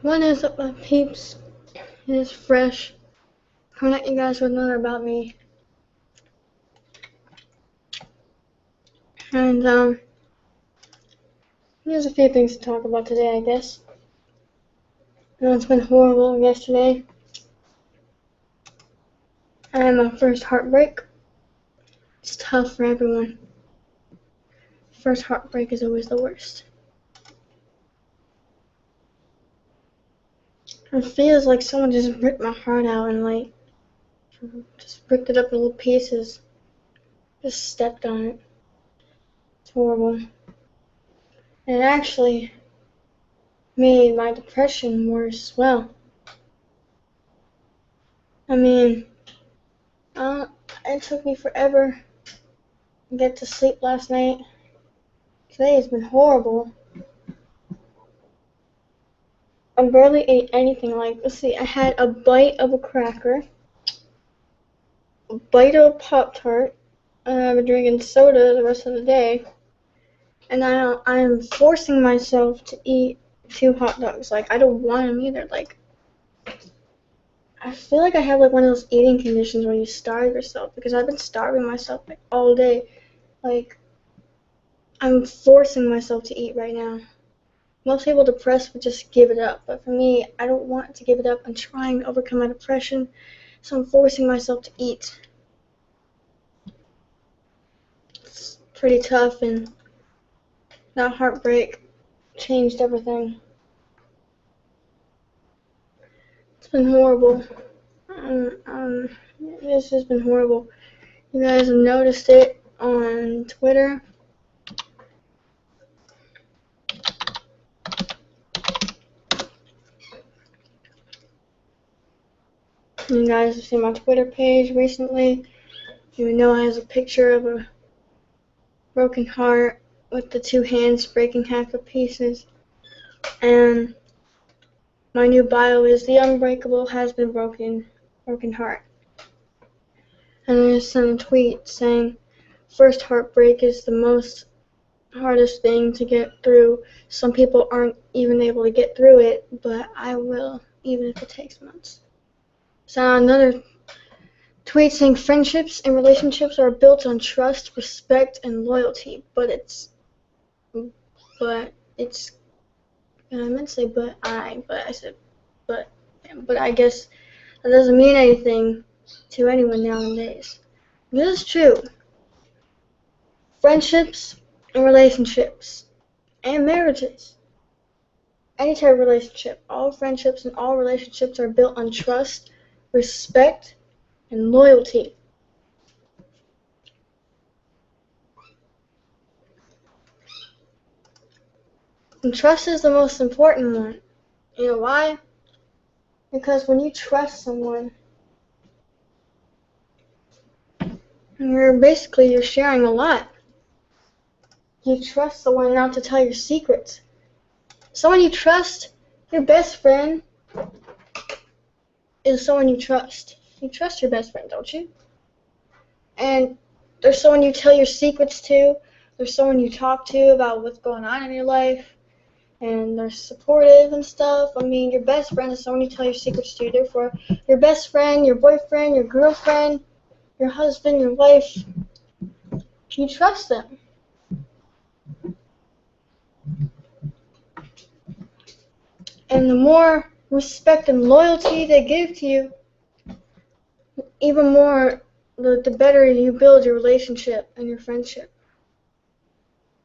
What is up, my peeps? It is Fresh, coming at you guys with another About Me. And, there's a few things to talk about today, I guess. I know it's been horrible yesterday. I had my first heartbreak. It's tough for everyone. First heartbreak is always the worst. It feels like someone just ripped my heart out and, just ripped it up in little pieces. Just stepped on it. It's horrible. And it actually made my depression worse as well. I mean, it took me forever to get to sleep last night. Today has been horrible. I barely ate anything. Let's see, I had a bite of a cracker, a bite of a Pop-Tart. I've been drinking soda the rest of the day, and I'm forcing myself to eat 2 hot dogs. I don't want them either. I feel like I have one of those eating conditions where you starve yourself, because I've been starving myself all day. I'm forcing myself to eat right now. Most people depressed would just give it up, but for me, I don't want to give it up. I'm trying to overcome my depression, so I'm forcing myself to eat. It's pretty tough, and that heartbreak changed everything. It's been horrible. This has been horrible. You guys have noticed it on Twitter. You guys have seen my Twitter page recently. You know it has a picture of a broken heart with the 2 hands breaking half to pieces. And my new bio is "The Unbreakable Has Been Broken Heart." And I just sent a tweet saying, first heartbreak is the hardest thing to get through. Some people aren't even able to get through it, but I will, even if it takes months. So another tweet saying, friendships and relationships are built on trust, respect, and loyalty, but I meant to say but I said but I guess that doesn't mean anything to anyone nowadays. This is true. Friendships and relationships and marriages, any type of relationship, all friendships and all relationships are built on trust, respect, and loyalty. And trust is the most important one. You know why? Because when you trust someone, you're sharing a lot. You trust someone not to tell your secrets. Someone you trust, your best friend, is someone you trust. You trust your best friend, don't you? And there's someone you tell your secrets to. There's someone you talk to about what's going on in your life. And they're supportive and stuff. I mean, your best friend is someone you tell your secrets to. Therefore, your best friend, your boyfriend, your girlfriend, your husband, your wife, you trust them. And the more respect and loyalty they give to you, even more, the better you build your relationship and your friendship.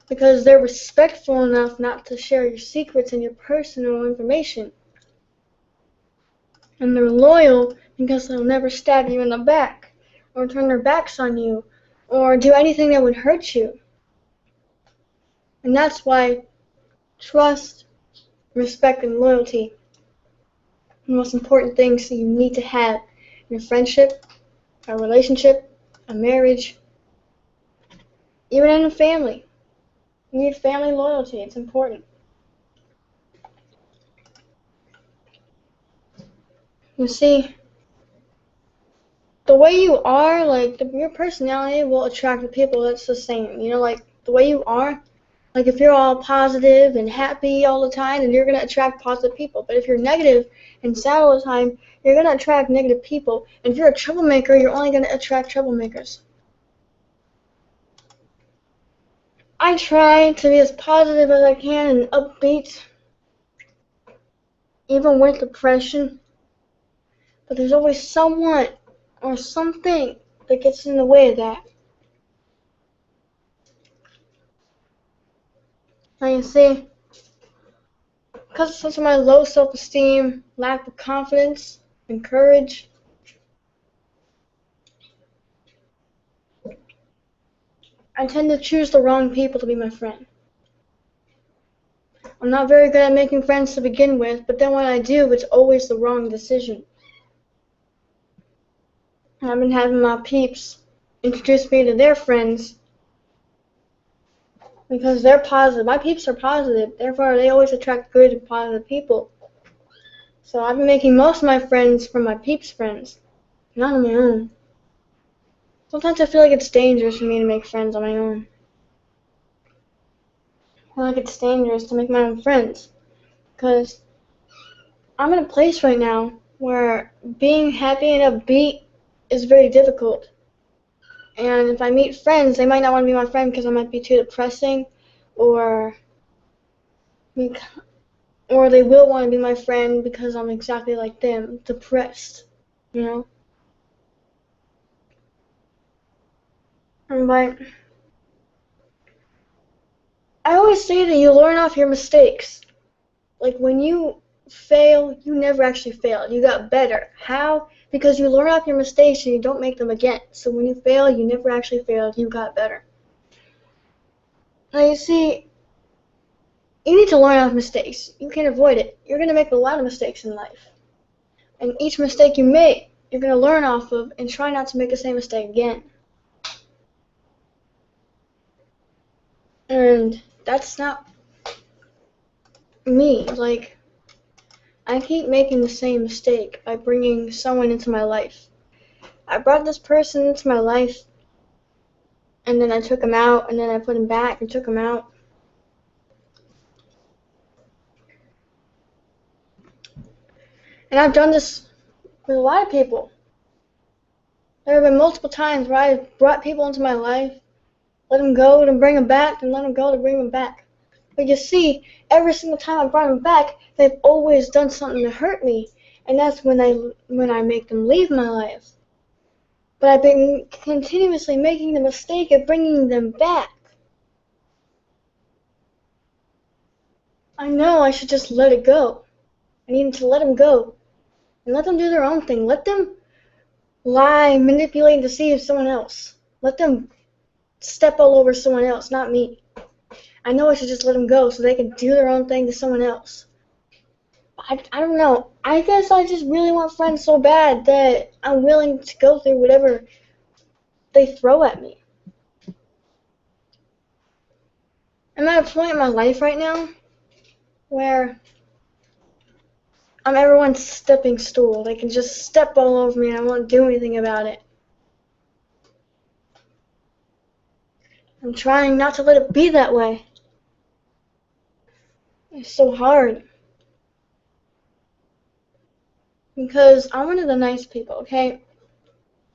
Because they're respectful enough not to share your secrets and your personal information. And they're loyal because they'll never stab you in the back, or turn their backs on you, or do anything that would hurt you. And that's why trust, respect, and loyalty are the most important things that you need to have in a friendship, a relationship, a marriage, even in a family. You need family loyalty. It's important. You see, the way you are, your personality will attract the people that's the same. The way you are Like if you're all positive and happy all the time, then you're going to attract positive people. But if you're negative and sad all the time, you're going to attract negative people. And if you're a troublemaker, you're only going to attract troublemakers. I try to be as positive as I can and upbeat, even with depression. But there's always someone or something that gets in the way of that. And you see, because of my low self-esteem, lack of confidence, and courage, I tend to choose the wrong people to be my friend. I'm not very good at making friends to begin with, but then when I do, it's always the wrong decision. I've been having my peeps introduce me to their friends because they're positive. My peeps are positive, therefore they always attract good and positive people. So I've been making most of my friends from my peeps' friends, not on my own. Sometimes I feel like it's dangerous for me to make friends on my own. I feel like it's dangerous to make my own friends because I'm in a place right now where being happy and upbeat is very difficult. And if I meet friends, they might not want to be my friend because I might be too depressing, or they will want to be my friend because I'm exactly like them, depressed, you know? But I always say that you learn off your mistakes. Like when you fail, you never actually failed. You got better. How? Because you learn off your mistakes and you don't make them again. So when you fail, you never actually failed. You got better. Now you see, you need to learn off mistakes. You can't avoid it. You're going to make a lot of mistakes in life. And each mistake you make, you're going to learn off of and try not to make the same mistake again. And that's not me. Like, I keep making the same mistake by bringing someone into my life. I brought this person into my life, and then I took him out, and then I put him back and took him out. And I've done this with a lot of people. There have been multiple times where I've brought people into my life, let them go, then bring them back, and let them go, to bring them back. But you see, every single time I brought them back, they've always done something to hurt me, and that's when I make them leave my life. But I've been continuously making the mistake of bringing them back. I know I should just let it go. I need to let them go and let them do their own thing. Let them lie, manipulate, and deceive someone else. Let them step all over someone else, not me. I know I should just let them go so they can do their own thing to someone else. I don't know. I guess I just really want friends so bad that I'm willing to go through whatever they throw at me. I'm at a point in my life right now where I'm everyone's stepping stool. They can just step all over me and I won't do anything about it. I'm trying not to let it be that way. It's so hard. Because I'm one of the nice people, okay?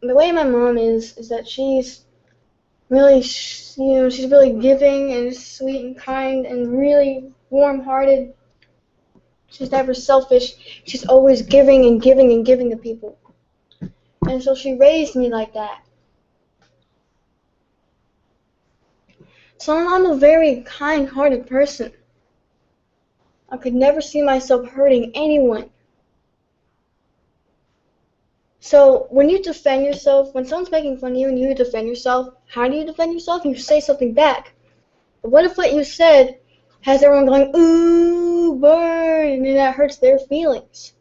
The way my mom is that she's really, she's really giving and sweet and kind and really warm-hearted. She's never selfish. She's always giving and giving and giving to people. And so she raised me like that. So I'm a very kind-hearted person. I could never see myself hurting anyone. So when you defend yourself, when someone's making fun of you and you defend yourself, how do you defend yourself? You say something back. But what if what you said has everyone going, ooh, burn, and then that hurts their feelings?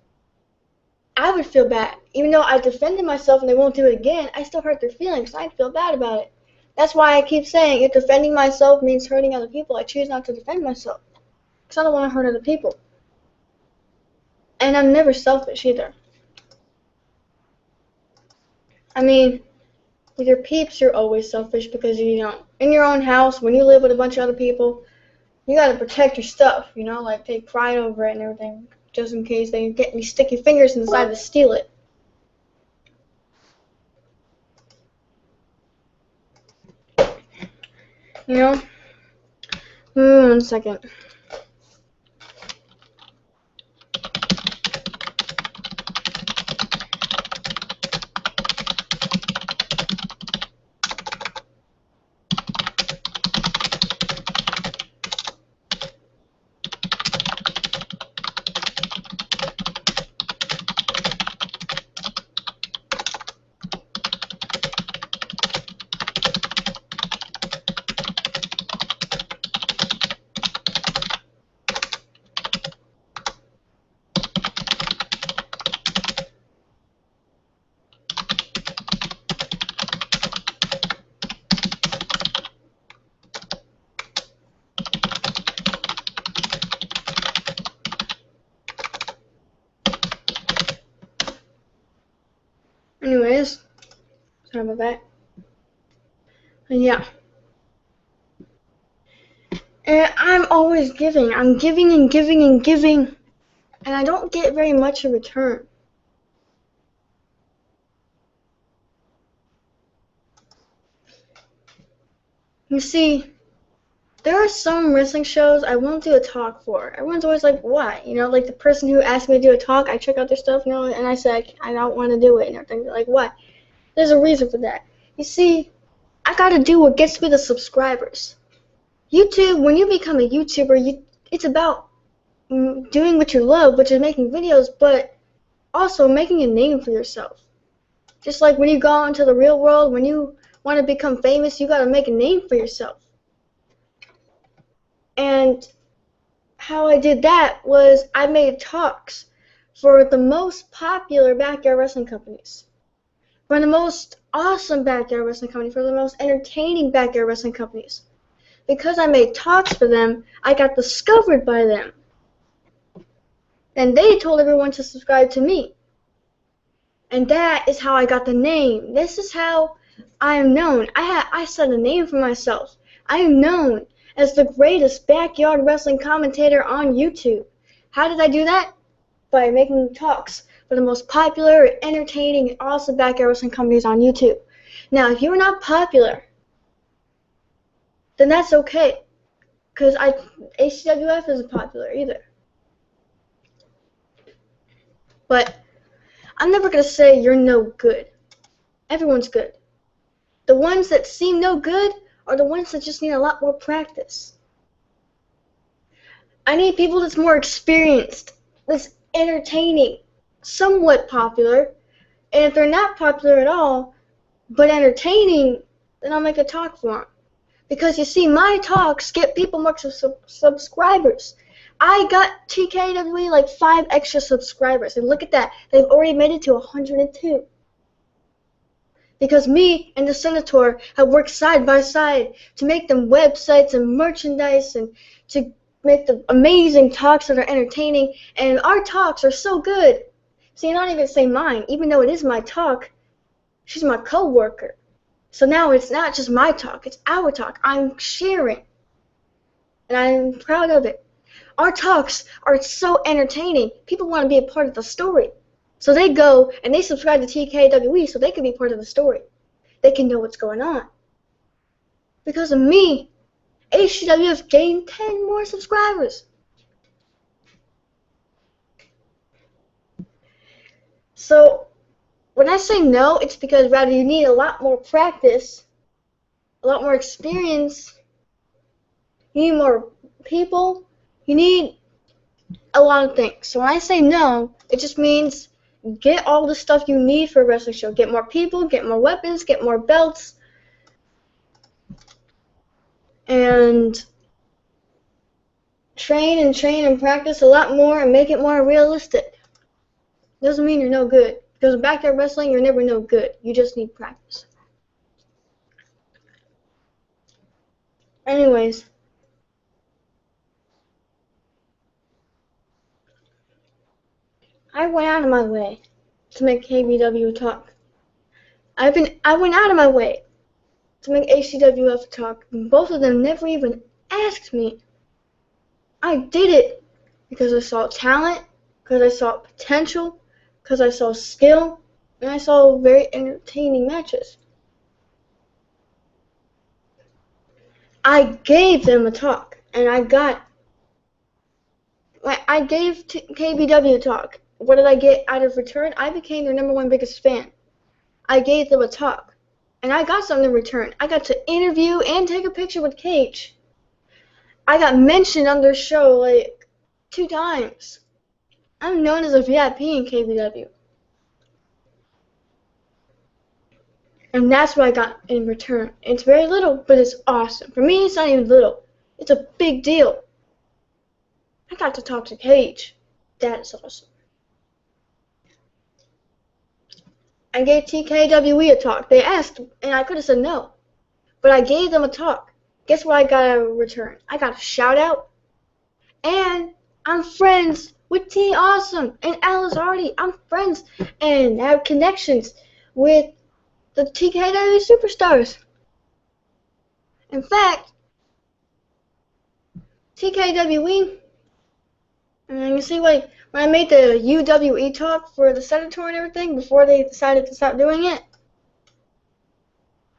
I would feel bad. Even though I defended myself and they won't do it again, I still hurt their feelings. I'd feel bad about it. That's why I keep saying if defending myself means hurting other people, I choose not to defend myself. Because I don't want to hurt other people. And I'm never selfish either. I mean, with your peeps, you're always selfish because, in your own house, when you live with a bunch of other people, you gotta protect your stuff, you know, like take pride over it and everything, just in case they get any sticky fingers and decide to steal it. You know? 1 second. Anyways, sorry about that. And yeah. And I'm always giving. I'm giving and giving and giving. And I don't get very much in return. You see, there are some wrestling shows I won't do a talk for. Everyone's always like, why? You know, like the person who asked me to do a talk, I check out their stuff, you know, and I said, I don't want to do it and everything. They're like, why? There's a reason for that. You see, I gotta do what gets me the subscribers. YouTube, when you become a YouTuber, it's about doing what you love, which is making videos, but also making a name for yourself. Just like when you go out into the real world, when you want to become famous, you gotta make a name for yourself. And how I did that was I made talks for the most popular backyard wrestling companies, for the most awesome backyard wrestling companies, for the most entertaining backyard wrestling companies. Because I made talks for them, I got discovered by them. And they told everyone to subscribe to me. And that is how I got the name. This is how I am known. I set a name for myself. I am known as the greatest backyard wrestling commentator on YouTube. How did I do that? By making talks for the most popular, entertaining, and awesome backyard wrestling companies on YouTube. Now, if you're not popular, then that's okay, because HCWF isn't popular either. But I'm never going to say you're no good. Everyone's good. The ones that seem no good are the ones that just need a lot more practice. I need people that's more experienced, that's entertaining, somewhat popular, and if they're not popular at all, but entertaining, then I'll make a talk for them. Because you see, my talks get people more subscribers. I got TKWE like 5 extra subscribers, and look at that, they've already made it to 102. Because me and the Senator have worked side by side to make them websites and merchandise and to make the amazing talks that are entertaining, and our talks are so good. See, not even say mine, even though it is my talk, she's my co-worker. So now it's not just my talk, it's our talk. I'm sharing, and I'm proud of it. Our talks are so entertaining, people want to be a part of the story. So they go and they subscribe to TKWE so they can be part of the story. They can know what's going on. Because of me, HCWF gained 10 more subscribers. So when I say no, it's because rather you need a lot more practice, a lot more experience, you need more people, you need a lot of things. So when I say no, it just means get all the stuff you need for a wrestling show. Get more people, get more weapons, get more belts, and train and practice a lot more and make it more realistic. Doesn't mean you're no good. Because in backyard wrestling, you're never no good. You just need practice. Anyways, I went out of my way to make KBW talk. I went out of my way to make HCWF talk. Both of them never even asked me. I did it because I saw talent, because I saw potential, because I saw skill, and I saw very entertaining matches. I gave them a talk, and I gave KBW a talk. What did I get out of return? I became their #1 biggest fan. I gave them a talk, and I got something in return. I got to interview and take a picture with Cage. I got mentioned on their show like 2 times. I'm known as a VIP in KBW. And that's what I got in return. It's very little, but it's awesome. For me, it's not even little. It's a big deal. I got to talk to Cage. That's awesome. I gave TKWE a talk. They asked, and I could have said no. But I gave them a talk. Guess what I got in return? I got a shout out. And I'm friends with T Awesome and Alice Hardy. I'm friends and have connections with the TKW superstars. In fact, TKWE, and you see, like, when I made the UWE talk for the Senator and everything, before they decided to stop doing it,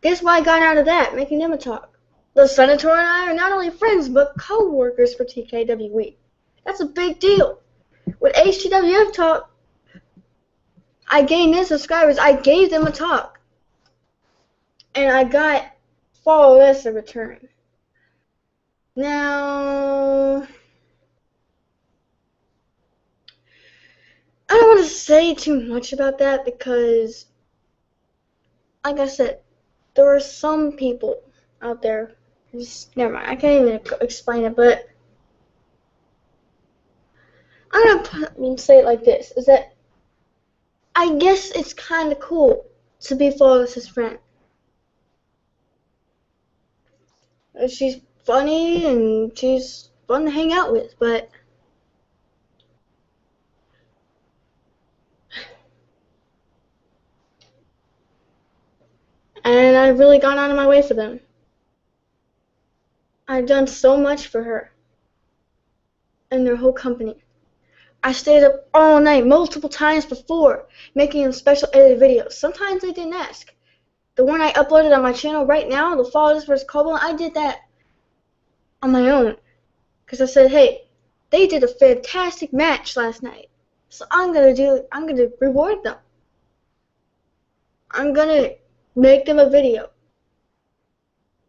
guess what I got out of that, making them a talk? The Senator and I are not only friends, but co-workers for TKWE. That's a big deal. With HTWF talk, I gained their subscribers. I gave them a talk. And I got far less in return. Now, I don't want to say too much about that because, like I said, there are some people out there. Never mind, I can't even explain it, but I'm going to say it like this, is that I guess it's kind of cool to be Flawless's friend. She's funny and she's fun to hang out with, but and I've really gone out of my way for them. I've done so much for her and their whole company. I stayed up all night multiple times before making them special edited videos. Sometimes they didn't ask. The one I uploaded on my channel right now, the Flawless vs. Cobo, I did that on my own. Because I said, hey, they did a fantastic match last night. So I'm gonna reward them. I'm gonna make them a video.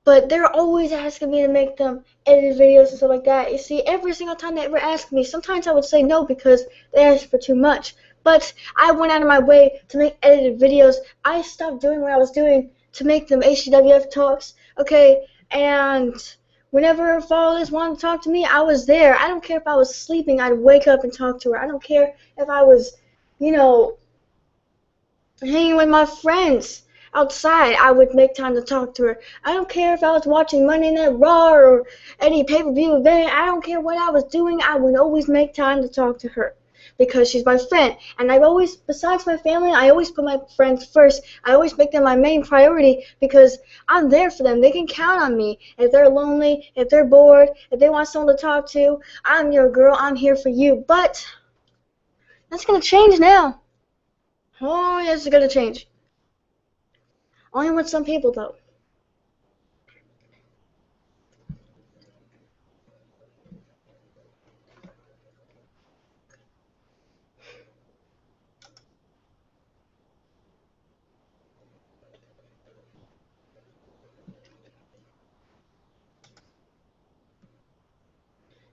But they're always asking me to make them edited videos and stuff like that. You see, every single time they ever asked me, sometimes I would say no because they asked for too much. But I went out of my way to make edited videos. I stopped doing what I was doing to make them HGWF talks. Okay, and whenever Flawless wanted to talk to me, I was there. I don't care if I was sleeping, I'd wake up and talk to her. I don't care if I was, hanging with my friends outside, I would make time to talk to her. I don't care if I was watching Monday Night Raw or any pay-per-view event. I don't care what I was doing. I would always make time to talk to her because she's my friend. And I've always, besides my family, I always put my friends first. I always make them my main priority because I'm there for them. They can count on me. If they're lonely, if they're bored, if they want someone to talk to, I'm your girl. I'm here for you. But that's going to change now. Oh, yes, it's going to change. Only with some people, though.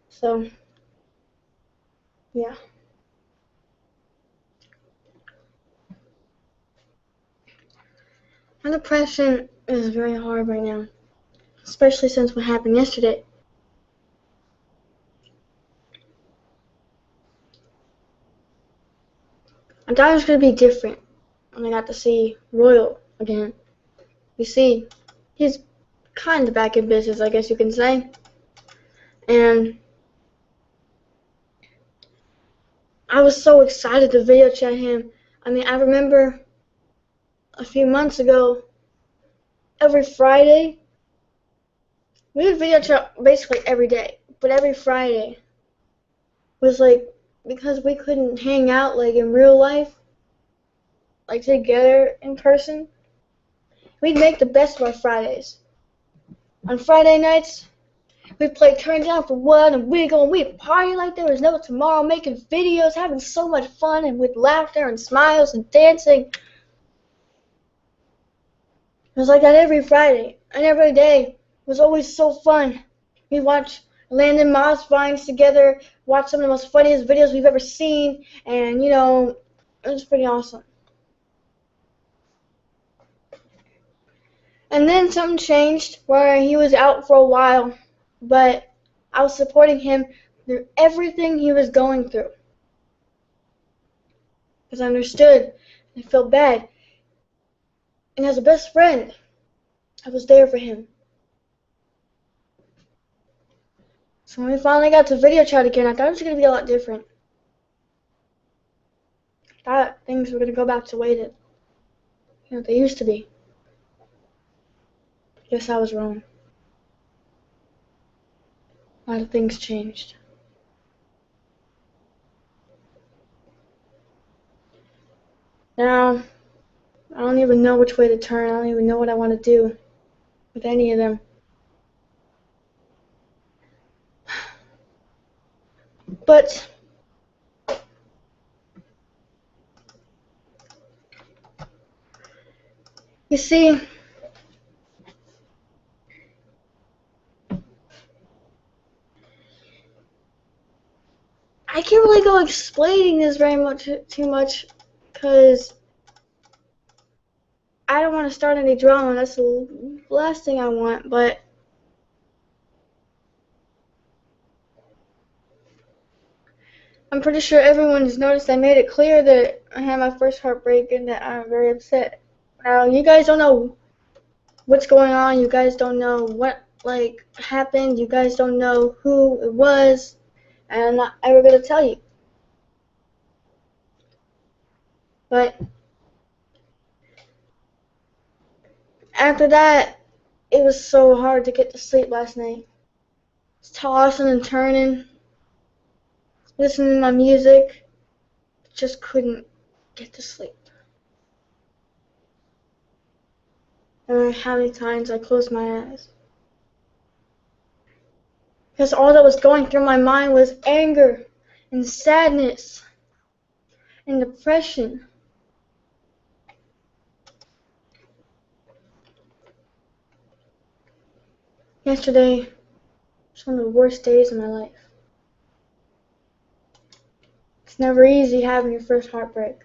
So, yeah. My depression is very hard right now, especially since what happened yesterday. I thought it was going to be different when I got to see Royal again. You see, he's kind of back in business, I guess you can say. And I was so excited to video chat him. I mean, I remember a few months ago, every Friday, we would video chat basically every day. But every Friday, was like, because we couldn't hang out like in real life, like together in person, we'd make the best of our Fridays. On Friday nights, we'd play Turn Down for What and Wiggle, and we'd party like there was no tomorrow, making videos, having so much fun, and with laughter and smiles and dancing. It was like that every Friday, and every day was always so fun. We'd watch Landon Moss Vines together, watch some of the most funniest videos we've ever seen, and you know, it was pretty awesome. And then something changed where he was out for a while, but I was supporting him through everything he was going through. Because I understood and I felt bad. And as a best friend, I was there for him. So when we finally got to video chat again, I thought it was going to be a lot different. I thought things were going to go back to the way that they used to be. Guess I was wrong. A lot of things changed. Now, I don't even know which way to turn. I don't even know what I want to do with any of them. But you see, I can't really go explaining this very much too much because I don't want to start any drama. That's the last thing I want, but I'm pretty sure everyone has noticed I made it clear that I had my first heartbreak and that I'm very upset. Now, you guys don't know what's going on. You guys don't know what happened. You guys don't know who it was, and I'm not ever gonna tell you. But after that, it was so hard to get to sleep last night. I was tossing and turning, listening to my music, just couldn't get to sleep. I don't know how many times I closed my eyes. Because all that was going through my mind was anger and sadness and depression. Yesterday was one of the worst days of my life. It's never easy having your first heartbreak.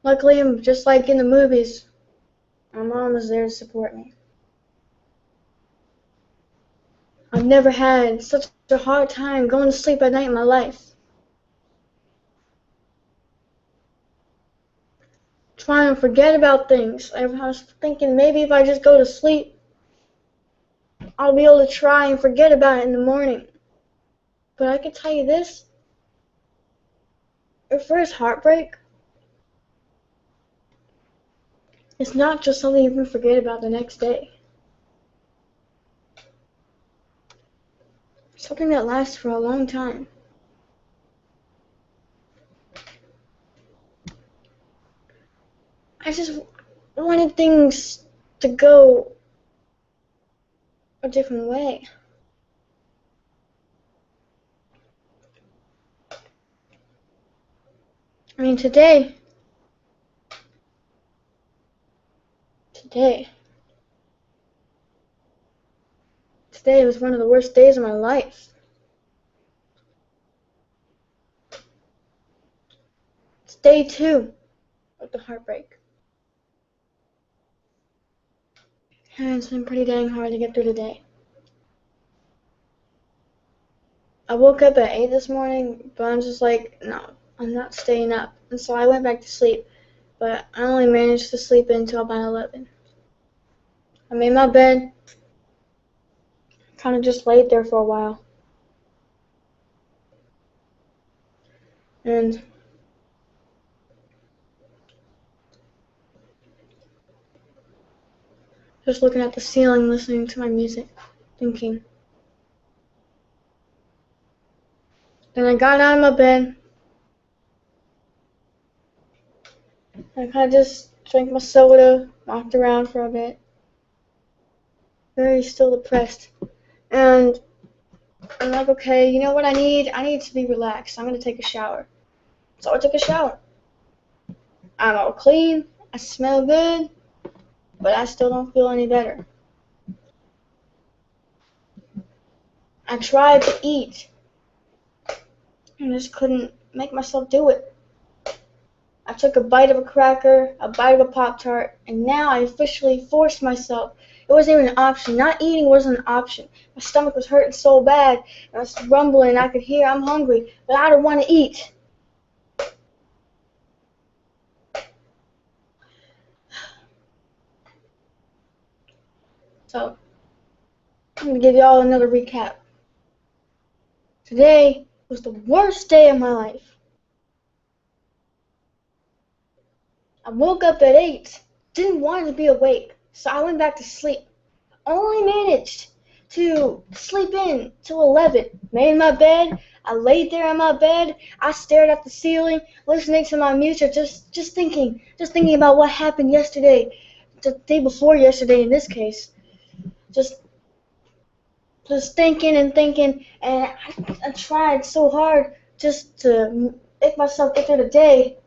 Luckily, just like in the movies, my mom was there to support me. I've never had such a hard time going to sleep at night in my life. Trying to forget about things. I was thinking maybe if I just go to sleep, I'll be able to try and forget about it in the morning. But I can tell you this, your first heartbreak, it's not just something you can forget about the next day. It's something that lasts for a long time. I just wanted things to go a different way. I mean, today was one of the worst days of my life. It's day 2 of the heartbreak. And it's been pretty dang hard to get through the day. I woke up at 8 this morning, but I'm just like, no, I'm not staying up. And so I went back to sleep, but I only managed to sleep until about 11. I made my bed, kind of just laid there for a while. And just looking at the ceiling, listening to my music, thinking, Then I got out of my bed. I kind of just drank my soda, walked around for a bit. Very still depressed. And I'm like, okay, you know what I need? I need to be relaxed. I'm going to take a shower. So I took a shower. I'm all clean. I smell good. But I still don't feel any better. I tried to eat. And just couldn't make myself do it. I took a bite of a cracker, a bite of a Pop-Tart, and now I officially forced myself. It wasn't even an option. Not eating wasn't an option. My stomach was hurting so bad, and I was rumbling. I could hear I'm hungry, but I don't want to eat. So, I'm going to give y'all another recap. Today was the worst day of my life. I woke up at 8, didn't want to be awake, so I went back to sleep. Only managed to sleep in till 11. Made my bed. I laid there in my bed. I stared at the ceiling, listening to my music, just thinking about what happened yesterday, the day before yesterday in this case. Just thinking and thinking, and I tried so hard just to make myself get through the day.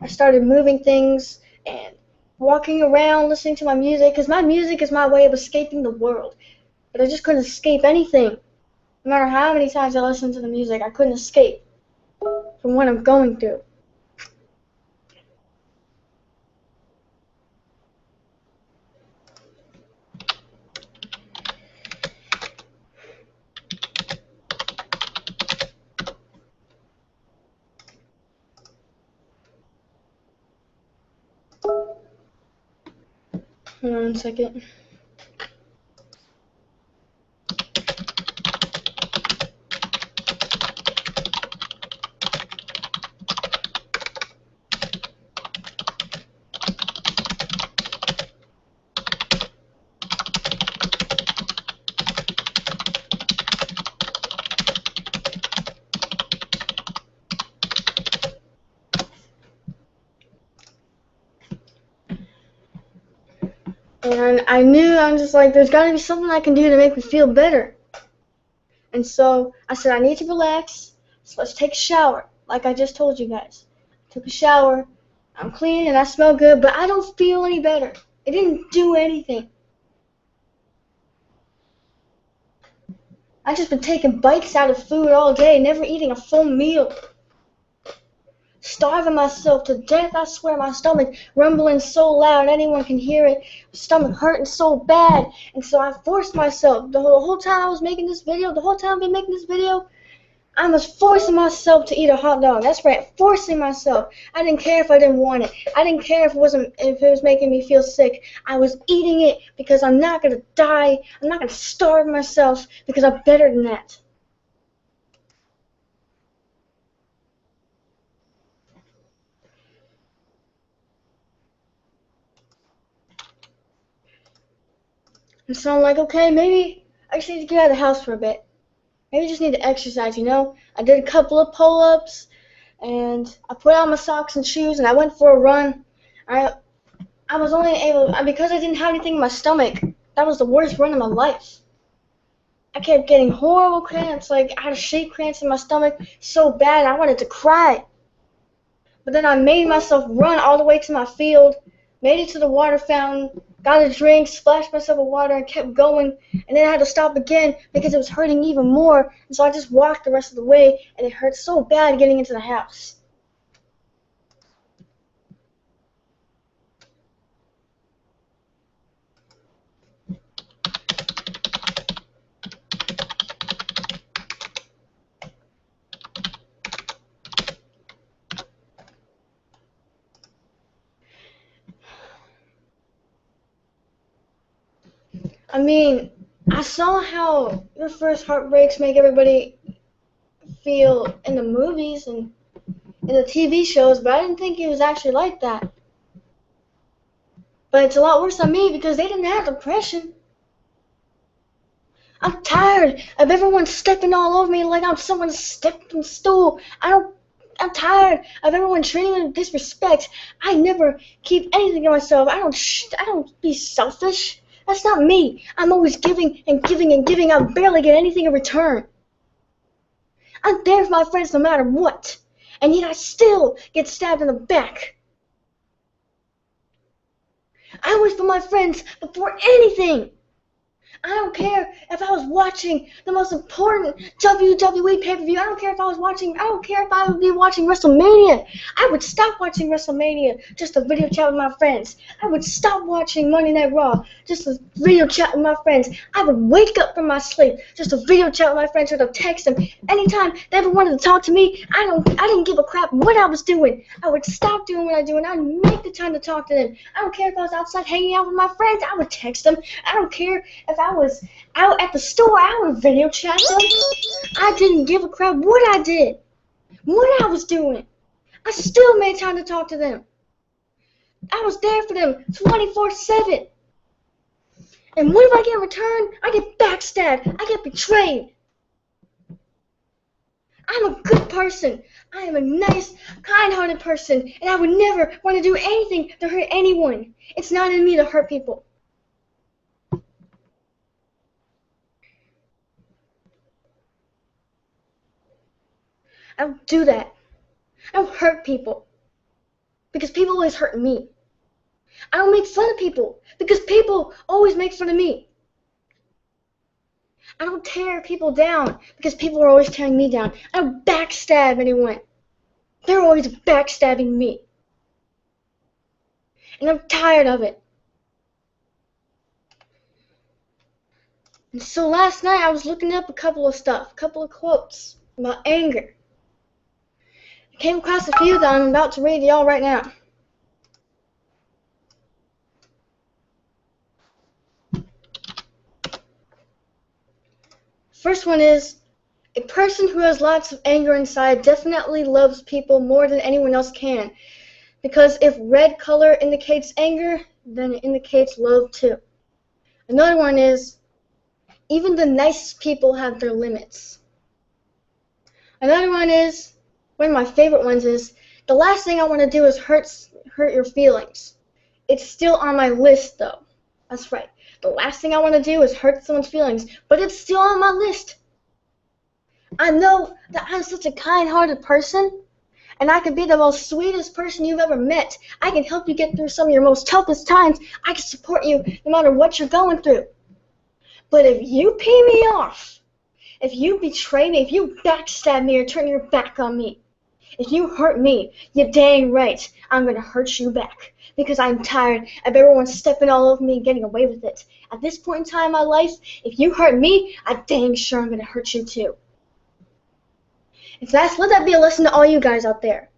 I started moving things and walking around, listening to my music, because my music is my way of escaping the world. But I just couldn't escape anything. No matter how many times I listened to the music, I couldn't escape from what I'm going through. Hold on a second. And I knew, I'm just like, there's got to be something I can do to make me feel better. And so I said, I need to relax, so let's take a shower, like I just told you guys. I took a shower, I'm clean and I smell good, but I don't feel any better. It didn't do anything. I've just been taking bites out of food all day, never eating a full meal. Starving myself to death, I swear, my stomach rumbling so loud anyone can hear it. My stomach hurting so bad, and so I forced myself. The whole time I was making this video, the whole time I've been making this video, I was forcing myself to eat a hot dog. That's right, forcing myself. I didn't care if I didn't want it. I didn't care if it was making me feel sick. I was eating it because I'm not gonna die. I'm not gonna starve myself because I'm better than that. And so I'm like, okay, maybe I just need to get out of the house for a bit. Maybe I just need to exercise, you know? I did a couple of pull-ups, and I put on my socks and shoes, and I went for a run. I was only able, because I didn't have anything in my stomach, that was the worst run of my life. I kept getting horrible cramps, like out-of-shape cramps in my stomach, so bad I wanted to cry. But then I made myself run all the way to my field, made it to the water fountain, got a drink, splashed myself with water, and kept going. And then I had to stop again because it was hurting even more. And so I just walked the rest of the way, and it hurt so bad getting into the house. I mean, I saw how your first heartbreaks make everybody feel in the movies and in the TV shows, but I didn't think it was actually like that. But it's a lot worse than me because they didn't have depression. I'm tired of everyone stepping all over me like I'm someone's stepping stool. I'm tired of everyone treating me with disrespect. I never keep anything to myself. I don't be selfish. That's not me. I'm always giving and giving and giving. I barely get anything in return. I'm there for my friends no matter what. And yet I still get stabbed in the back. I always put my friends before anything. I don't care if I was watching the most important WWE pay-per-view. I don't care if I would be watching WrestleMania. I would stop watching WrestleMania just to video chat with my friends. I would stop watching Monday Night Raw just to video chat with my friends. I would wake up from my sleep just to video chat with my friends or to text them. Anytime they ever wanted to talk to me, I didn't give a crap what I was doing. I would stop doing what I do and I'd make the time to talk to them. I don't care if I was outside hanging out with my friends. I would text them. I don't care if I was out at the store, I would video chat them. I didn't give a crap what I did, what I was doing. I still made time to talk to them. I was there for them 24/7. And what do I get in return? I get backstabbed. I get betrayed. I'm a good person. I am a nice, kind-hearted person, and I would never want to do anything to hurt anyone. It's not in me to hurt people. I don't do that. I don't hurt people because people always hurt me. I don't make fun of people because people always make fun of me. I don't tear people down because people are always tearing me down. I don't backstab anyone. They're always backstabbing me. And I'm tired of it. And so last night I was looking up a couple of quotes about anger. I came across a few that I'm about to read to y'all right now. First one is, a person who has lots of anger inside definitely loves people more than anyone else can. Because if red color indicates anger, then it indicates love too. Another one is, even the nicest people have their limits. Another one is, one of my favorite ones is, the last thing I want to do is hurt your feelings. It's still on my list though. That's right. The last thing I want to do is hurt someone's feelings, but it's still on my list. I know that I'm such a kind-hearted person, and I can be the most sweetest person you've ever met. I can help you get through some of your most toughest times. I can support you no matter what you're going through. But if you pee me off, if you betray me, if you backstab me or turn your back on me, if you hurt me, you're dang right I'm going to hurt you back. Because I'm tired of everyone stepping all over me and getting away with it. At this point in time in my life, if you hurt me, I'm dang sure I'm going to hurt you too. And so let that be a lesson to all you guys out there.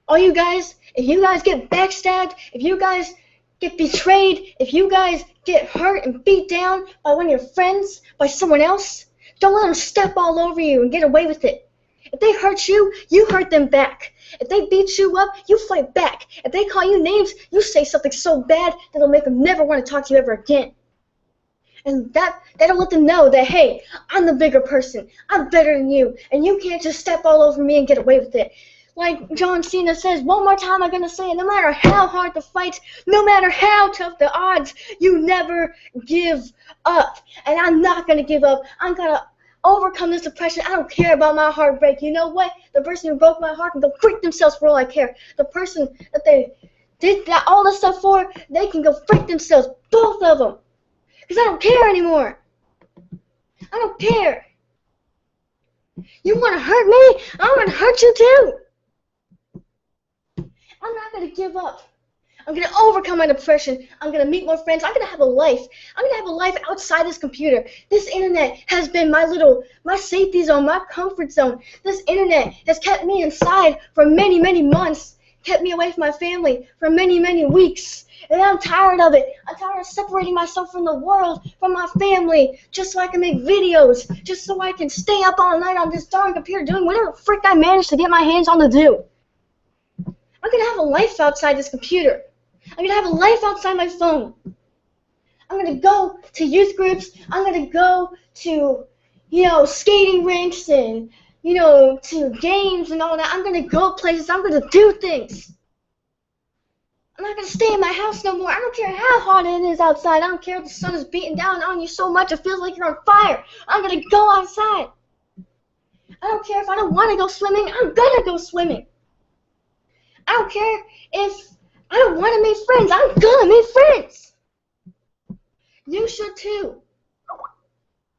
All you guys, if you guys get backstabbed, if you guys get betrayed, if you guys get hurt and beat down by one of your friends, by someone else, don't let them step all over you and get away with it. If they hurt you, you hurt them back. If they beat you up, you fight back. If they call you names, you say something so bad that'll make them never want to talk to you ever again. And that'll let them know that, hey, I'm the bigger person. I'm better than you. And you can't just step all over me and get away with it. Like John Cena says, one more time I'm going to say it, no matter how hard the fight, no matter how tough the odds, you never give up. And I'm not going to give up. I'm going to overcome this depression. I don't care about my heartbreak. You know what? The person who broke my heart can go freak themselves for all I care. The person that they did all this stuff for, they can go freak themselves, both of them. Because I don't care anymore. I don't care. You want to hurt me? I'm going to hurt you too. I'm not going to give up. I'm going to overcome my depression. I'm going to meet more friends. I'm going to have a life. I'm going to have a life outside this computer. This internet has been my safety zone, my comfort zone. This internet has kept me inside for many, many months, kept me away from my family for many, many weeks. And I'm tired of it. I'm tired of separating myself from the world, from my family, just so I can make videos, just so I can stay up all night on this darn computer doing whatever the frick I managed to get my hands on to do. I'm going to have a life outside this computer. I'm going to have a life outside my phone. I'm going to go to youth groups. I'm going to go to, skating rinks and, to games and all that. I'm going to go places. I'm going to do things. I'm not going to stay in my house no more. I don't care how hot it is outside. I don't care if the sun is beating down on you so much it feels like you're on fire. I'm going to go outside. I don't care if I don't want to go swimming. I'm going to go swimming. I don't care if I don't want to make friends. I'm going to make friends. You should too.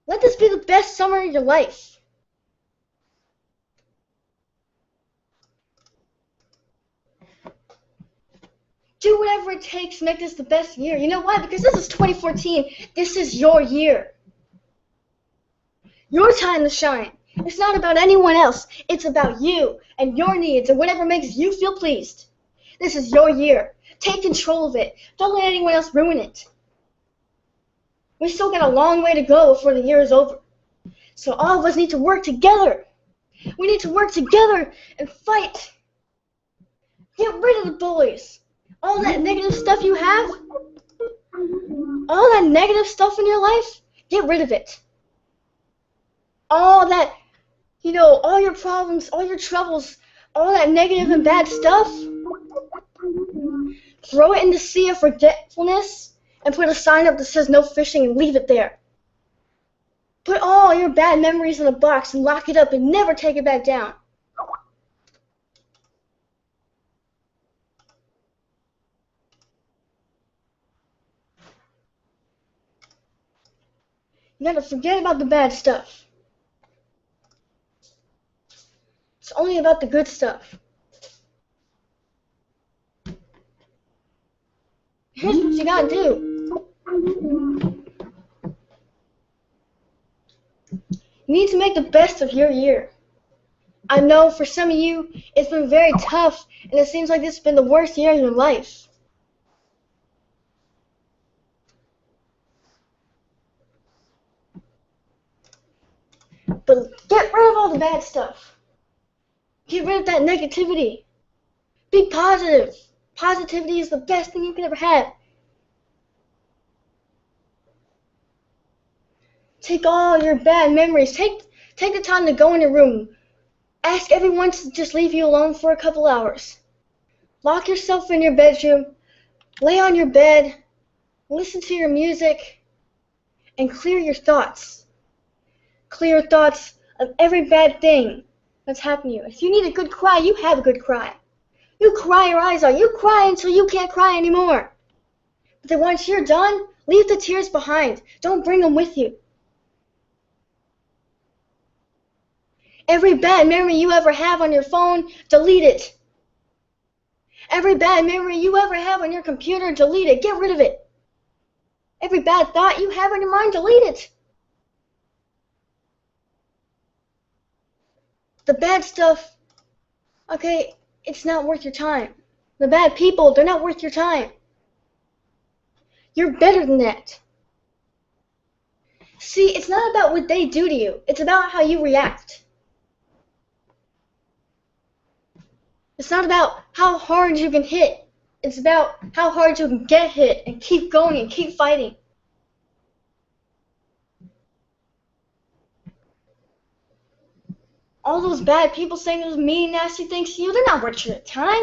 Let this be the best summer of your life. Do whatever it takes to make this the best year. You know why? Because this is 2014. This is your year. Your time to shine. It's not about anyone else. It's about you and your needs and whatever makes you feel pleased. This is your year. Take control of it. Don't let anyone else ruin it. We still got a long way to go before the year is over. So all of us need to work together. We need to work together and fight. Get rid of the bullies. All that negative stuff you have, all that negative stuff in your life, get rid of it. All that, all your problems, all your troubles, all that negative and bad stuff, throw it in the sea of forgetfulness and put a sign up that says no fishing and leave it there. Put all your bad memories in a box and lock it up and never take it back down. You gotta forget about the bad stuff. It's only about the good stuff. Here's what you gotta do. You need to make the best of your year. I know for some of you, it's been very tough, and it seems like this has been the worst year of your life. But get rid of all the bad stuff. Get rid of that negativity. Be positive. Positivity is the best thing you can ever have. Take all your bad memories. Take the time to go in your room. Ask everyone to just leave you alone for a couple hours. Lock yourself in your bedroom. Lay on your bed. Listen to your music. And clear your thoughts. Clear your thoughts of every bad thing that's happened to you. If you need a good cry, you have a good cry. You cry your eyes out. You cry until you can't cry anymore. But then once you're done, leave the tears behind. Don't bring them with you. Every bad memory you ever have on your phone, delete it. Every bad memory you ever have on your computer, delete it. Get rid of it. Every bad thought you have on your mind, delete it. The bad stuff, okay, it's not worth your time. The bad people, they're not worth your time. You're better than that. See, it's not about what they do to you. It's about how you react. It's not about how hard you can hit. It's about how hard you can get hit and keep going and keep fighting. All those bad people saying those mean, nasty things to you, they're not worth your time.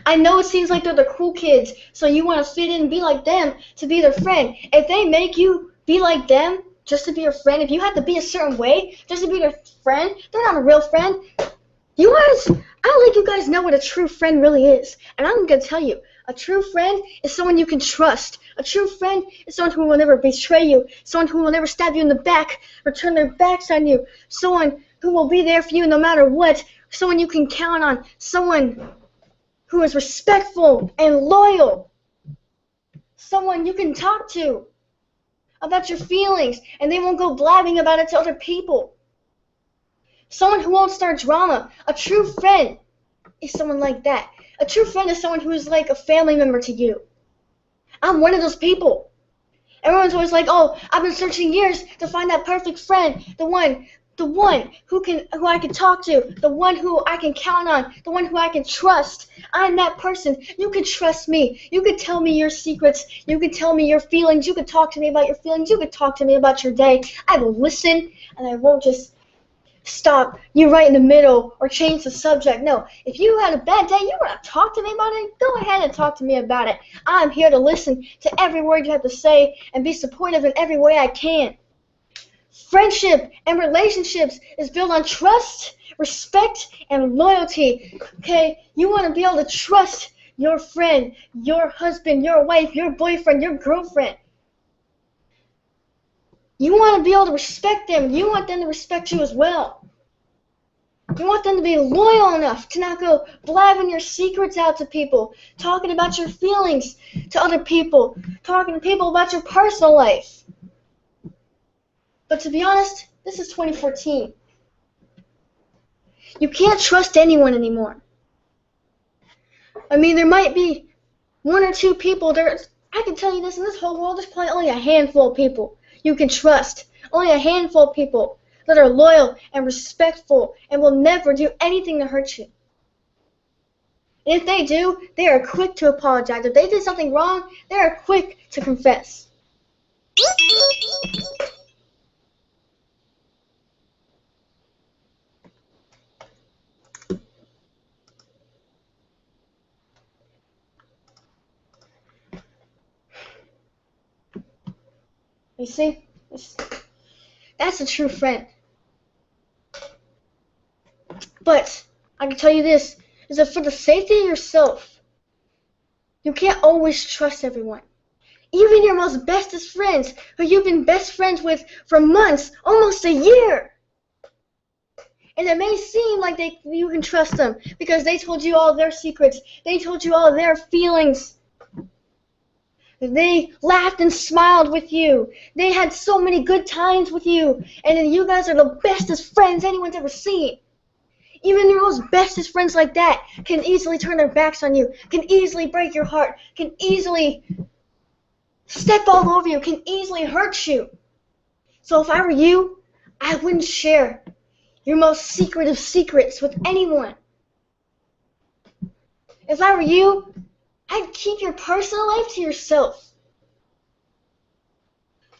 I know it seems like they're the cool kids, so you want to fit in and be like them to be their friend. If they make you be like them just to be your friend, if you have to be a certain way just to be their friend, they're not a real friend. You guys, I don't think you guys know what a true friend really is. And I'm going to tell you, a true friend is someone you can trust. A true friend is someone who will never betray you, someone who will never stab you in the back or turn their backs on you, someone who will be there for you no matter what, someone you can count on, someone who is respectful and loyal, someone you can talk to about your feelings and they won't go blabbing about it to other people. Someone who won't start drama. A true friend is someone like that. A true friend is someone who is like a family member to you. I'm one of those people. Everyone's always like, oh, I've been searching years to find that perfect friend, the one the one who I can talk to, the one who I can count on, the one who I can trust. I'm that person. You can trust me. You can tell me your secrets. You can tell me your feelings. You can talk to me about your feelings. You can talk to me about your day. I will listen, and I won't just stop you right in the middle or change the subject. No, if you had a bad day, you want to talk to me about it, go ahead and talk to me about it. I'm here to listen to every word you have to say and be supportive in every way I can. Friendship and relationships is built on trust, respect, and loyalty. Okay, you want to be able to trust your friend, your husband, your wife, your boyfriend, your girlfriend. You want to be able to respect them. You want them to respect you as well. You want them to be loyal enough to not go blabbing your secrets out to people, talking about your feelings to other people, talking to people about your personal life. But to be honest, this is 2014. You can't trust anyone anymore. I mean, there might be one or two people there. I can tell you this, in this whole world, there's probably only a handful of people you can trust. Only a handful of people that are loyal and respectful and will never do anything to hurt you. And if they do, they are quick to apologize. If they did something wrong, they are quick to confess. You see? That's a true friend. But I can tell you this, is that for the safety of yourself, you can't always trust everyone. Even your most bestest friends, who you've been best friends with for months, almost a year. And it may seem like you can trust them because they told you all their secrets. They told you all their feelings. They laughed and smiled with you. They had so many good times with you. And then you guys are the bestest friends anyone's ever seen. Even your most bestest friends like that can easily turn their backs on you, can easily break your heart, can easily step all over you, can easily hurt you. So if I were you, I wouldn't share your most secret of secrets with anyone. If I were you, I'd keep your personal life to yourself.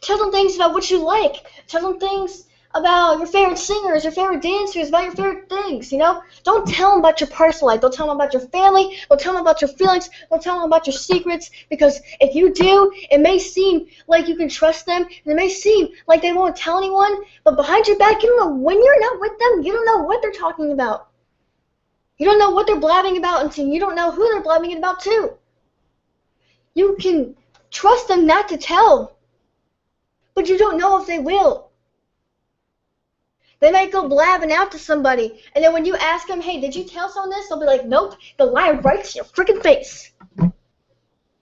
Tell them things about what you like. Tell them things about your favorite singers, your favorite dancers, about your favorite things, you know? Don't tell them about your personal life. Don't tell them about your family. Don't tell them about your feelings. Don't tell them about your secrets, because if you do, it may seem like you can trust them, and it may seem like they won't tell anyone, but behind your back, you don't know, when you're not with them, you don't know what they're talking about. You don't know what they're blabbing about until you don't know who they're blabbing it about too. You can trust them not to tell, but you don't know if they will. They might go blabbing out to somebody, and then when you ask them, hey, did you tell someone this? They'll be like, nope, they'll lie right to your freaking face.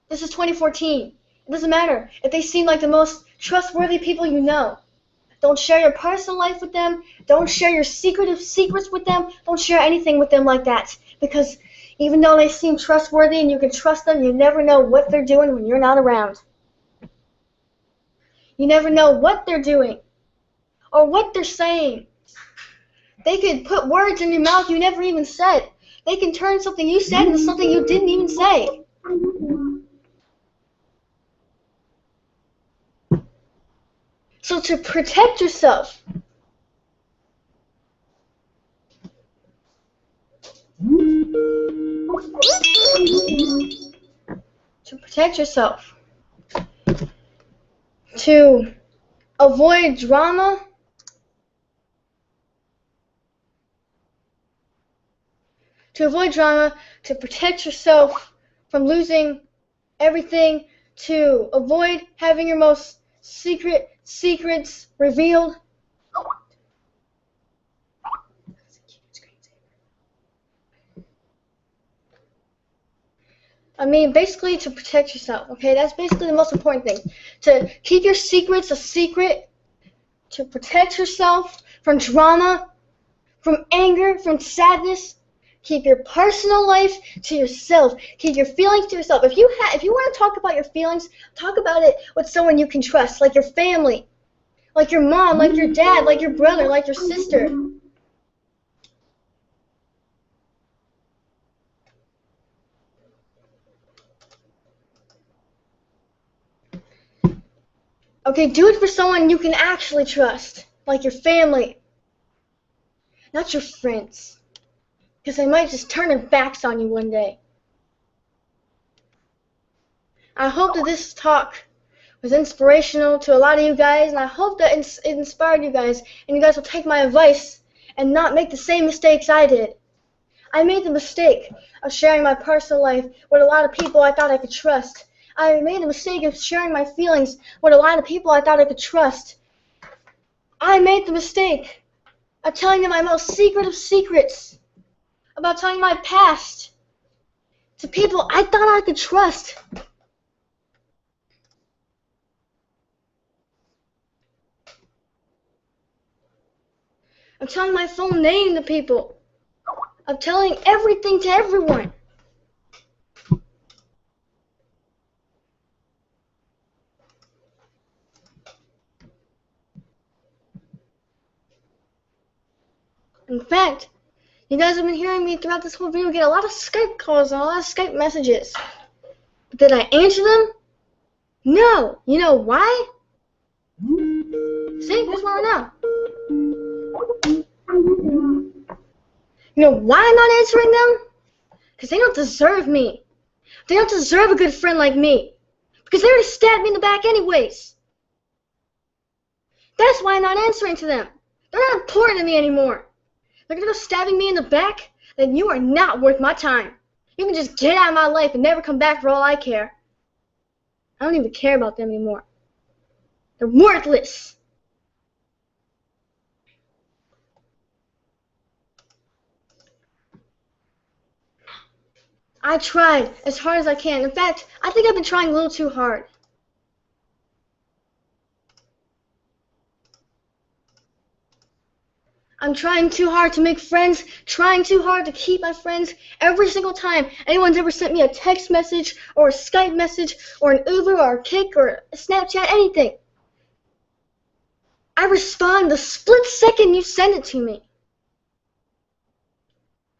This is 2014. It doesn't matter if they seem like the most trustworthy people you know. Don't share your personal life with them. Don't share your secretive secrets with them. Don't share anything with them like that. Because even though they seem trustworthy and you can trust them, you never know what they're doing when you're not around. You never know what they're doing or what they're saying. They could put words in your mouth you never even said. They can turn something you said into something you didn't even say. So to protect yourself, to avoid drama, to protect yourself from losing everything, to avoid having your most secrets revealed. I mean, basically to protect yourself, okay? That's basically the most important thing. To keep your secrets a secret, to protect yourself from drama, from anger, from sadness. Keep your personal life to yourself. Keep your feelings to yourself. If you want to talk about your feelings, talk about it with someone you can trust, like your family, like your mom, like your dad, like your brother, like your sister. Okay, do it for someone you can actually trust, like your family, not your friends, because they might just turn their backs on you one day. I hope that this talk was inspirational to a lot of you guys, and I hope that it inspired you guys, and you guys will take my advice and not make the same mistakes I did. I made the mistake of sharing my personal life with a lot of people I thought I could trust. I made the mistake of sharing my feelings with a lot of people I thought I could trust. I made the mistake of telling them my most secret of secrets, about telling my past to people I thought I could trust. Of telling my full name to people. Of telling everything to everyone. In fact, you guys have been hearing me throughout this whole video get a lot of Skype calls and a lot of Skype messages. But did I answer them? No. You know why? See, here's what I know. You know why I'm not answering them? Because they don't deserve me. They don't deserve a good friend like me. Because they already stabbed me in the back anyways. That's why I'm not answering to them. They're not important to me anymore. They're going to go stabbing me in the back? Then you are not worth my time. You can just get out of my life and never come back for all I care. I don't even care about them anymore. They're worthless. I tried as hard as I can. In fact, I think I've been trying a little too hard. I'm trying too hard to make friends, trying too hard to keep my friends. Every single time anyone's ever sent me a text message or a Skype message or an Uber or a Kik or a Snapchat, anything, I respond the split second you send it to me.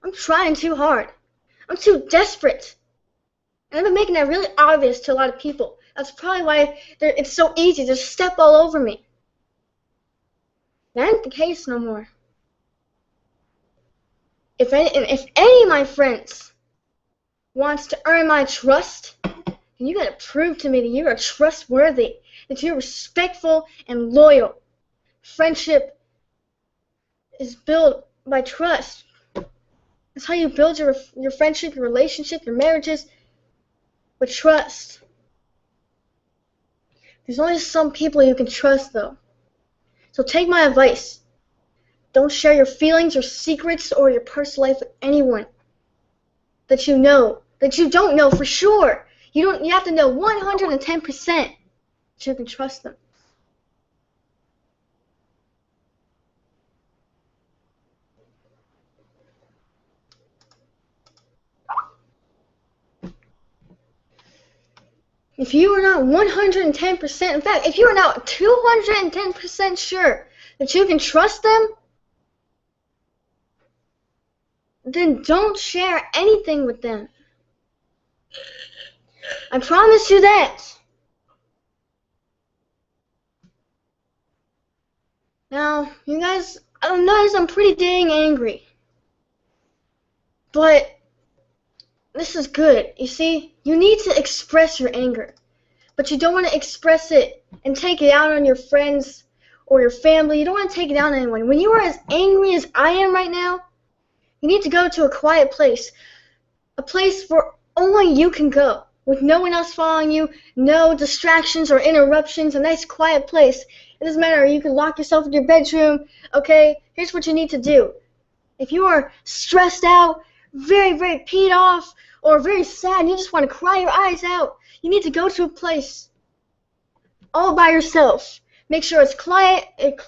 I'm trying too hard. I'm too desperate. And I've been making that really obvious to a lot of people. That's probably why it's so easy to step all over me. That ain't the case no more. If any of my friends wants to earn my trust, then you gotta prove to me that you are trustworthy, that you're respectful and loyal. Friendship is built by trust. That's how you build your friendship, your relationship, your marriages, with trust. There's only some people you can trust, though. So take my advice. Don't share your feelings or secrets or your personal life with anyone that you know, that you don't know for sure. You have to know 110% that you can trust them. If you are not 110%, in fact, if you are not 210% sure that you can trust them, then don't share anything with them. I promise you that. Now, you guys, I notice I'm pretty dang angry. But this is good. You see, you need to express your anger. But you don't want to express it and take it out on your friends or your family. You don't want to take it out on anyone. When you are as angry as I am right now, you need to go to a quiet place. A place where only you can go, with no one else following you, no distractions or interruptions, a nice quiet place. It doesn't matter, you can lock yourself in your bedroom, okay? Here's what you need to do. If you are stressed out, very, very peed off, or very sad, and you just want to cry your eyes out, you need to go to a place all by yourself. Make sure it's quiet. Make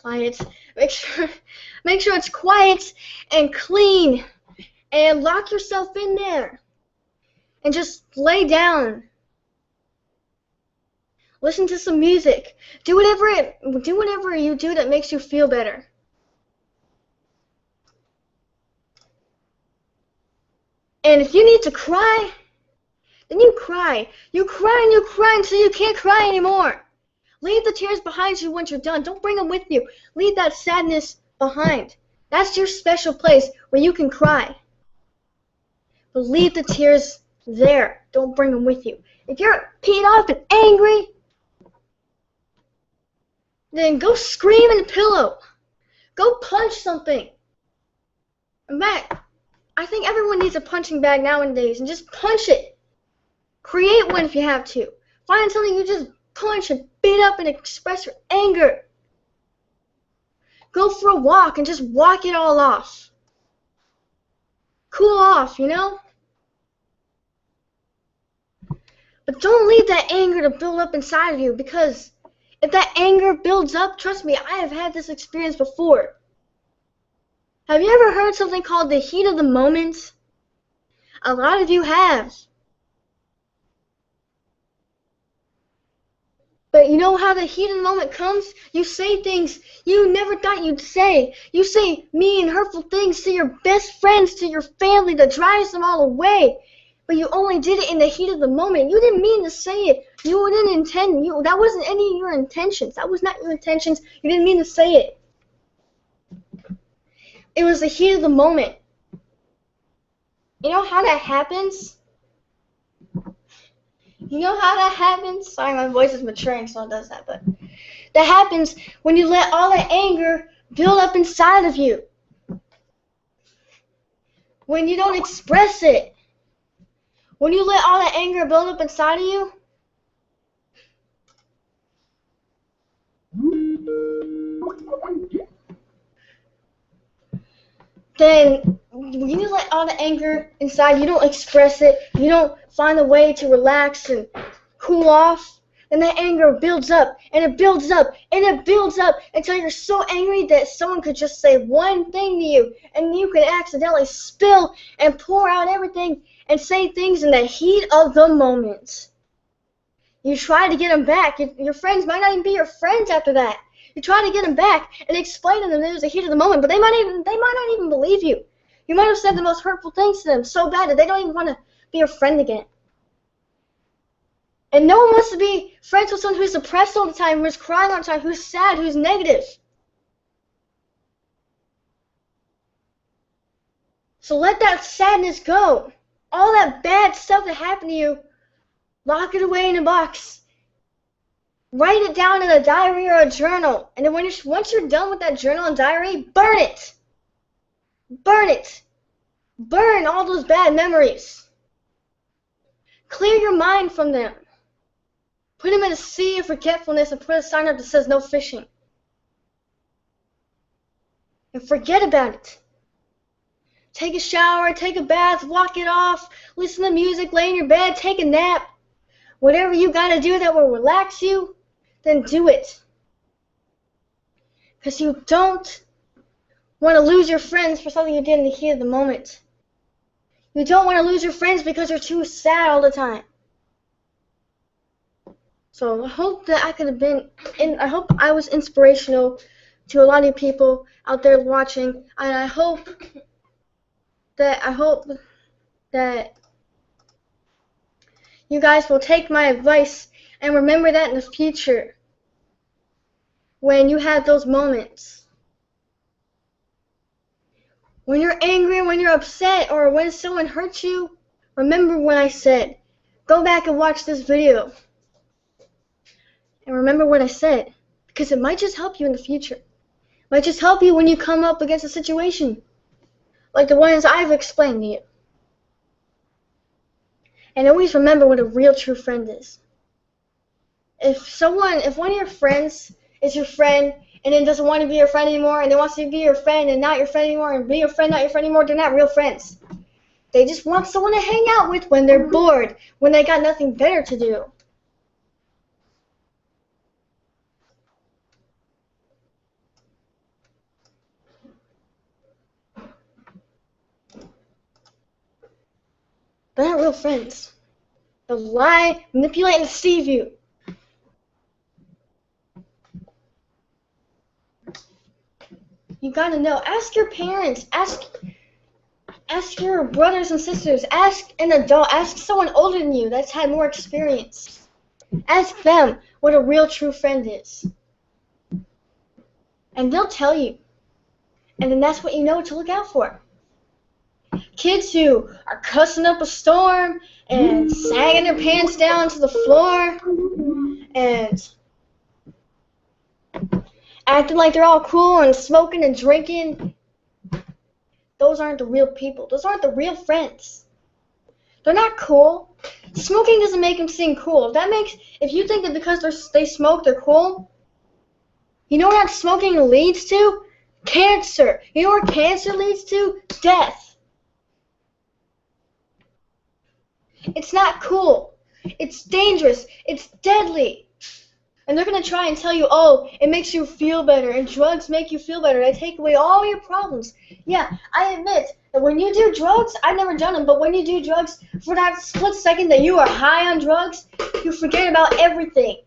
sure it's quiet and clean, and lock yourself in there. And just lay down Listen to some music. Do whatever you do that makes you feel better. And if you need to cry, then you cry. You cry and you cry until you can't cry anymore. Leave the tears behind you once you're done. Don't bring them with you. Leave that sadness behind. That's your special place where you can cry. But leave the tears there. Don't bring them with you. If you're peed off and angry, then go scream in the pillow. Go punch something. In fact, I think everyone needs a punching bag nowadays, and just punch it. Create one if you have to. Find something you just punch and beat up and express your anger. Go for a walk and just walk it all off. Cool off, you know? But don't leave that anger to build up inside of you, because if that anger builds up, trust me, I have had this experience before. Have you ever heard something called the heat of the moment? A lot of you have. But you know how the heat of the moment comes? You say things you never thought you'd say. You say mean and hurtful things to your best friends, to your family, that drives them all away. But you only did it in the heat of the moment. You didn't mean to say it. You didn't intend. That wasn't any of your intentions. That was not your intentions. You didn't mean to say it. It was the heat of the moment. You know how that happens? You know how that happens? Sorry, my voice is maturing, so it does that. But that happens when you let all that anger build up inside of you. When you don't express it. When you let all that anger build up inside of you, then when you let all the anger inside, you don't express it, you don't find a way to relax and cool off, then that anger builds up, and it builds up, and it builds up, until you're so angry that someone could just say one thing to you, and you could accidentally spill and pour out everything and say things in the heat of the moment. You try to get them back. Your friends might not even be your friends after that. You try to get them back and explain to them that it was the heat of the moment, but they might not even believe you. You might have said the most hurtful things to them so bad that they don't even want to be your friend again. And no one wants to be friends with someone who's depressed all the time, who's crying all the time, who's sad, who's negative. So let that sadness go. All that bad stuff that happened to you, lock it away in a box. Write it down in a diary or a journal. And then once you're done with that journal and diary, burn it. Burn it. Burn all those bad memories. Clear your mind from them. Put them in a sea of forgetfulness and put a sign up that says no fishing. And forget about it. Take a shower, take a bath, walk it off, listen to music, lay in your bed, take a nap. Whatever you gotta do that will relax you, then do it. Because you don't want to lose your friends for something you did in the heat of the moment. You don't want to lose your friends because you're too sad all the time. So I hope that I hope I was inspirational to a lot of people out there watching, and I hope that you guys will take my advice and remember that in the future when you have those moments. When you're angry, when you're upset, or when someone hurts you, remember what I said. Go back and watch this video. And remember what I said, because it might just help you in the future. It might just help you when you come up against a situation like the ones I've explained to you. And always remember what a real true friend is. If one of your friends is your friend and then doesn't want to be your friend anymore, and they want to be your friend and not your friend anymore, and be your friend, not your friend anymore, they're not real friends. They just want someone to hang out with when they're bored, when they got nothing better to do. They're not real friends. They'll lie, manipulate, and deceive you. You gotta know. Ask your parents. Ask your brothers and sisters. Ask an adult. Ask someone older than you that's had more experience. Ask them what a real true friend is. And they'll tell you. And then that's what you know to look out for. Kids who are cussing up a storm and sagging their pants down to the floor and acting like they're all cool and smoking and drinking, those aren't the real people. Those aren't the real friends. They're not cool. Smoking doesn't make them seem cool. If you think that because they smoke, they're cool, you know what that smoking leads to? Cancer. You know what cancer leads to? Death. It's not cool. It's dangerous. It's deadly. And they're going to try and tell you, oh, it makes you feel better, and drugs make you feel better. They take away all your problems. Yeah, I admit that when you do drugs, I've never done them, but when you do drugs, for that split second that you are high on drugs, you forget about everything.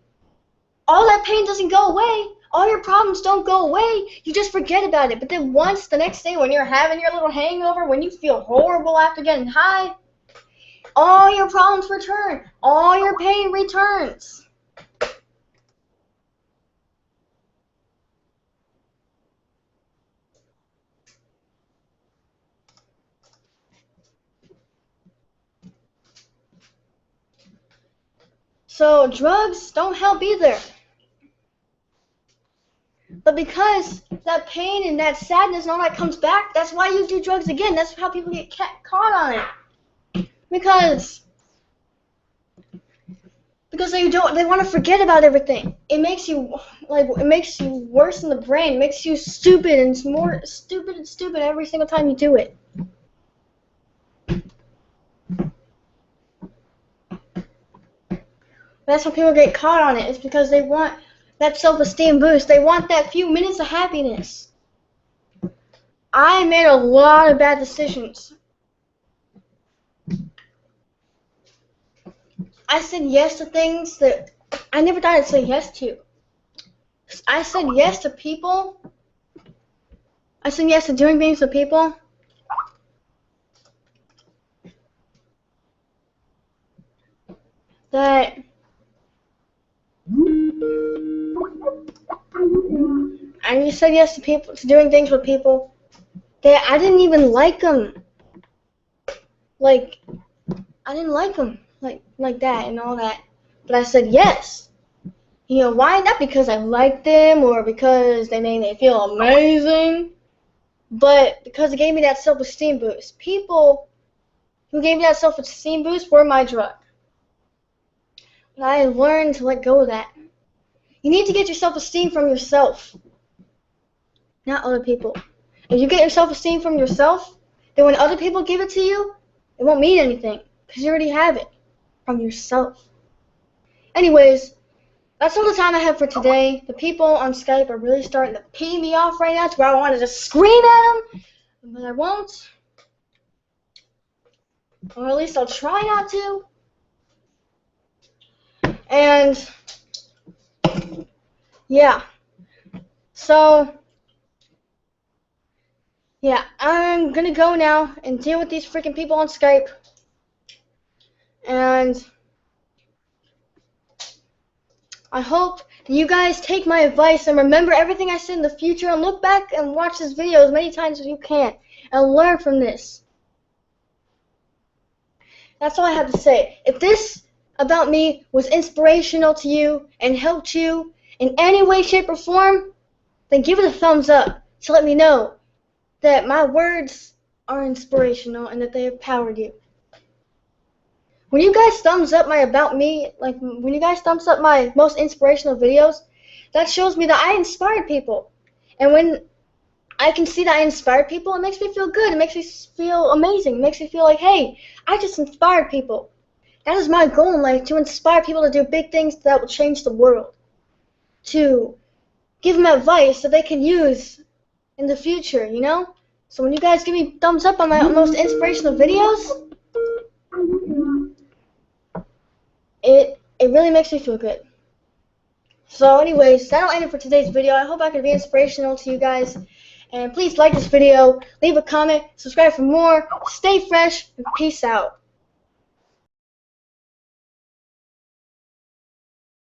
All that pain doesn't go away. All your problems don't go away. You just forget about it. But then once, the next day, when you're having your little hangover, when you feel horrible after getting high, all your problems return. All your pain returns. So drugs don't help either. But because that pain and that sadness and all that comes back, that's why you do drugs again. That's how people get caught on it. Because they want to forget about everything. It makes you worse in the brain. It makes you stupid and more stupid every single time you do it. That's when people get caught on it. It's because they want that self-esteem boost. They want that few minutes of happiness. I made a lot of bad decisions. I said yes to things that I never thought I'd say yes to. I said yes to people. I said yes to doing things with people that I said yes to doing things with people that I didn't even like them. Like, I didn't like them like that and all that. But I said yes. You know, why? Not because I liked them or because they made me feel amazing, but because it gave me that self-esteem boost. People who gave me that self-esteem boost were my drug. And I learned to let go of that. You need to get your self-esteem from yourself, not other people. If you get your self-esteem from yourself, then when other people give it to you, it won't mean anything because you already have it from yourself. Anyways, that's all the time I have for today. The people on Skype are really starting to pee me off right now to where I want to just scream at them, but I won't. Or at least I'll try not to. And yeah. So yeah, I'm gonna go now and deal with these freaking people on Skype. And I hope that you guys take my advice and remember everything I said in the future and look back and watch this video as many times as you can and learn from this. That's all I have to say. If this about me was inspirational to you and helped you in any way, shape, or form, then give it a thumbs up to let me know that my words are inspirational and that they have powered you. When you guys thumbs up my about me, like when you guys thumbs up my most inspirational videos, that shows me that I inspired people. And when I can see that I inspired people, it makes me feel good. It makes me feel amazing. It makes me feel like, hey, I just inspired people. That is my goal in life, to inspire people to do big things that will change the world. To give them advice that they can use in the future, you know? So when you guys give me thumbs up on my most inspirational videos, it really makes me feel good. So anyways, that'll end it for today's video. I hope I could be inspirational to you guys. And please like this video, leave a comment, subscribe for more, stay fresh, and peace out.